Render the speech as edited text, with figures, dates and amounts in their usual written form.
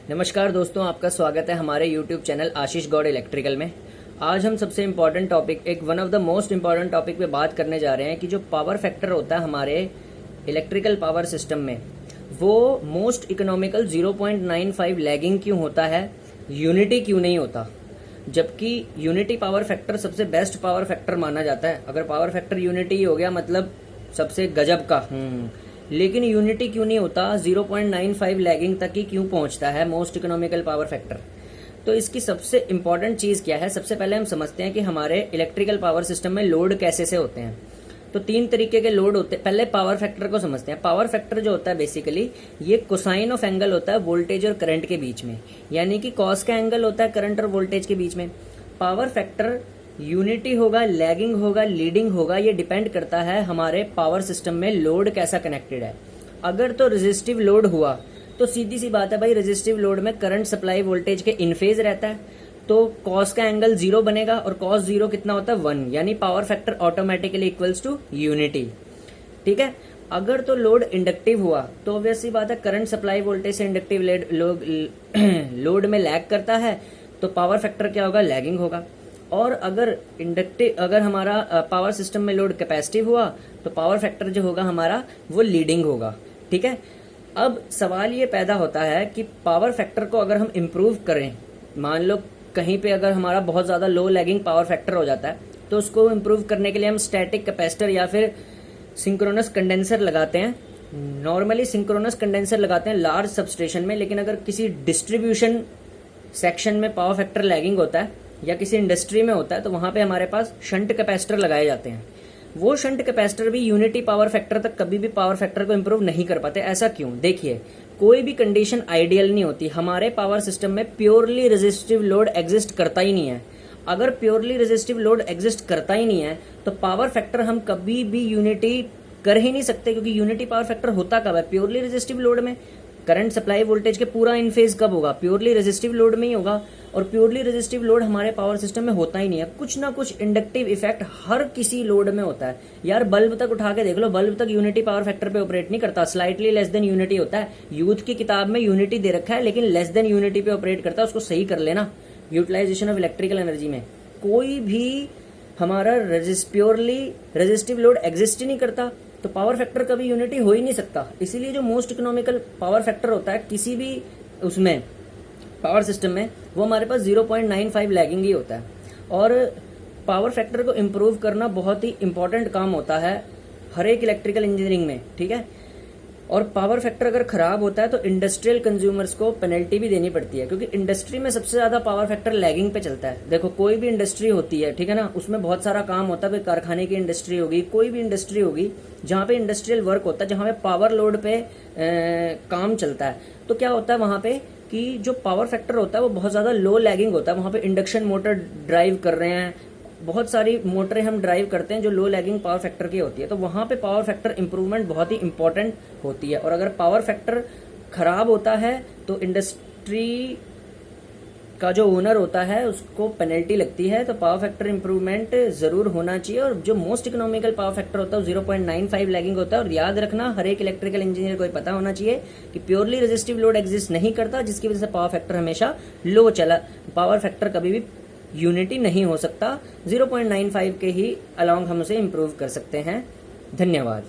नमस्कार दोस्तों, आपका स्वागत है हमारे YouTube चैनल आशीष गौड़ इलेक्ट्रिकल में। आज हम सबसे इम्पॉर्टेंट टॉपिक, एक one of the most important topic पे बात करने जा रहे हैं कि जो पावर फैक्टर होता है हमारे इलेक्ट्रिकल पावर सिस्टम में, वो मोस्ट इकोनॉमिकल 0.95 लैगिंग क्यों होता है, यूनिटी क्यों नहीं होता, जबकि यूनिटी पावर फैक्टर सबसे बेस्ट पावर फैक्टर माना जाता है। अगर पावर फैक्टर यूनिटी हो गया मतलब सबसे गजब का, लेकिन यूनिटी क्यों नहीं होता, 0.95 लैगिंग तक ही क्यों पहुंचता है मोस्ट इकोनॉमिकल पावर फैक्टर। तो इसकी सबसे इंपॉर्टेंट चीज क्या है, सबसे पहले हम समझते हैं कि हमारे इलेक्ट्रिकल पावर सिस्टम में लोड कैसे से होते हैं। तो तीन तरीके के लोड होते हैं। पहले पावर फैक्टर को समझते हैं। पावर फैक्टर जो होता है बेसिकली ये कोसाइन ऑफ एंगल होता है वोल्टेज और करंट के बीच में, यानी कि कॉस का एंगल होता है करंट और वोल्टेज के बीच में। पावर फैक्टर यूनिटी होगा, लैगिंग होगा, लीडिंग होगा, ये डिपेंड करता है हमारे पावर सिस्टम में लोड कैसा कनेक्टेड है। अगर तो रेजिस्टिव लोड हुआ तो सीधी सी बात है भाई, रेजिस्टिव लोड में करंट सप्लाई वोल्टेज के इन फेज रहता है, तो कॉस का एंगल 0 बनेगा और कॉस 0 कितना होता है 1, यानी power factor automatically equals to unity. ठीक है। अगर तो लोड इंडक्टिव हुआ तो ऑब्वियसली बात है करंट सप्लाई वोल्टेज से इंडक्टिव लोड में लैग करता है, तो पावर फैक्टर क्या होगा, लैगिंग होगा। और अगर हमारा पावर सिस्टम में लोड कैपेसिटिव हुआ तो पावर फैक्टर जो होगा हमारा वो लीडिंग होगा। ठीक है। अब सवाल ये पैदा होता है कि पावर फैक्टर को अगर हम इम्प्रूव करें, मान लो कहीं पे अगर हमारा बहुत ज्यादा लो लैगिंग पावर फैक्टर हो जाता है, तो उसको इम्प्रूव करने के लिए हम स्टैटिक कैपेसिटर या फिर सिंक्रोनस कंडेंसर लगाते हैं। नॉर्मली सिंक्रोनस कंडेंसर लगाते हैं लार्ज सबस्टेशन में, लेकिन अगर किसी डिस्ट्रीब्यूशन सेक्शन में पावर फैक्टर लैगिंग होता है या किसी इंडस्ट्री में होता है, तो वहां पे हमारे पास शंट कैपेसिटर लगाए जाते हैं। वो शंट कैपेसिटर भी यूनिटी पावर फैक्टर तक कभी भी पावर फैक्टर को इंप्रूव नहीं कर पाते। ऐसा क्यों? देखिए, कोई भी कंडीशन आइडियल नहीं होती। हमारे पावर सिस्टम में प्योरली रेजिस्टिव लोड एग्जिस्ट करता ही नहीं है। अगर प्योरली रेजिस्टिव लोड एग्जिस्ट करता ही नहीं है तो पावर फैक्टर हम कभी भी यूनिटी कर ही नहीं सकते, क्योंकि यूनिटी पावर फैक्टर होता कब है, प्योरली रेजिस्टिव लोड में। करंट सप्लाई वोल्टेज के पूरा इन फेज कब होगा, प्योरली रेजिस्टिव लोड में ही होगा। और प्योरली रेजिस्टिव लोड हमारे पावर सिस्टम में होता ही नहीं है। कुछ ना कुछ इंडक्टिव इफेक्ट हर किसी लोड में होता है। यार बल्ब तक उठा के देख लो, बल्ब तक यूनिटी पावर फैक्टर पे ऑपरेट नहीं करता, स्लाइटली लेस देन यूनिटी होता है। यूथ की किताब में यूनिटी दे रखा है लेकिन लेस देन यूनिटी पे ऑपरेट करता है, उसको सही कर लेना। यूटिलाइजेशन ऑफ इलेक्ट्रिकल एनर्जी में कोई भी हमारा प्योरली रेजिस्टिव लोड एग्जिस्ट ही नहीं करता, तो पावर फैक्टर कभी यूनिटी हो ही नहीं सकता। इसीलिए जो मोस्ट इकोनॉमिकल पावर फैक्टर होता है किसी भी उसमें पावर सिस्टम में, वो हमारे पास 0.95 लैगिंग ही होता है। और पावर फैक्टर को इम्प्रूव करना बहुत ही इंपॉर्टेंट काम होता है हर एक इलेक्ट्रिकल इंजीनियरिंग में। ठीक है। और पावर फैक्टर अगर खराब होता है तो इंडस्ट्रियल कंज्यूमर्स को पेनल्टी भी देनी पड़ती है, क्योंकि इंडस्ट्री में सबसे ज्यादा पावर फैक्टर लैगिंग पे चलता है। देखो, कोई भी इंडस्ट्री होती है, ठीक है ना, उसमें बहुत सारा काम होता है। कोई कारखाने की इंडस्ट्री होगी, कोई भी इंडस्ट्री होगी जहां पे इंडस्ट्रियल वर्क होता है, जहां पे पावर लोड पे काम चलता है, तो क्या होता है वहां पे कि जो पावर फैक्टर होता है वो बहुत ज्यादा लो लैगिंग होता है। वहां पे इंडक्शन मोटर ड्राइव कर रहे हैं, बहुत सारी मोटरें हम ड्राइव करते हैं जो लो लैगिंग पावर फैक्टर की होती है, तो वहां पे पावर फैक्टर इंप्रूवमेंट बहुत ही इंपॉर्टेंट होती है। और अगर पावर फैक्टर खराब होता है तो इंडस्ट्री का जो ओनर होता है उसको पेनल्टी लगती है। तो पावर फैक्टर इंप्रूवमेंट जरूर होना चाहिए। और जो मोस्ट इकोनॉमिकल पावर फैक्टर होता है 0.95 लैगिंग होता है। और याद रखना, हर एक इलेक्ट्रिकल इंजीनियर को पता होना चाहिए कि प्योरली रेजिस्टिव लोड एग्जिस्ट नहीं करता, जिसकी वजह से पावर फैक्टर हमेशा लो चला। पावर फैक्टर कभी भी यूनिटी नहीं हो सकता। 0.95 के ही अलोंग हम उसे इम्प्रूव कर सकते हैं। धन्यवाद।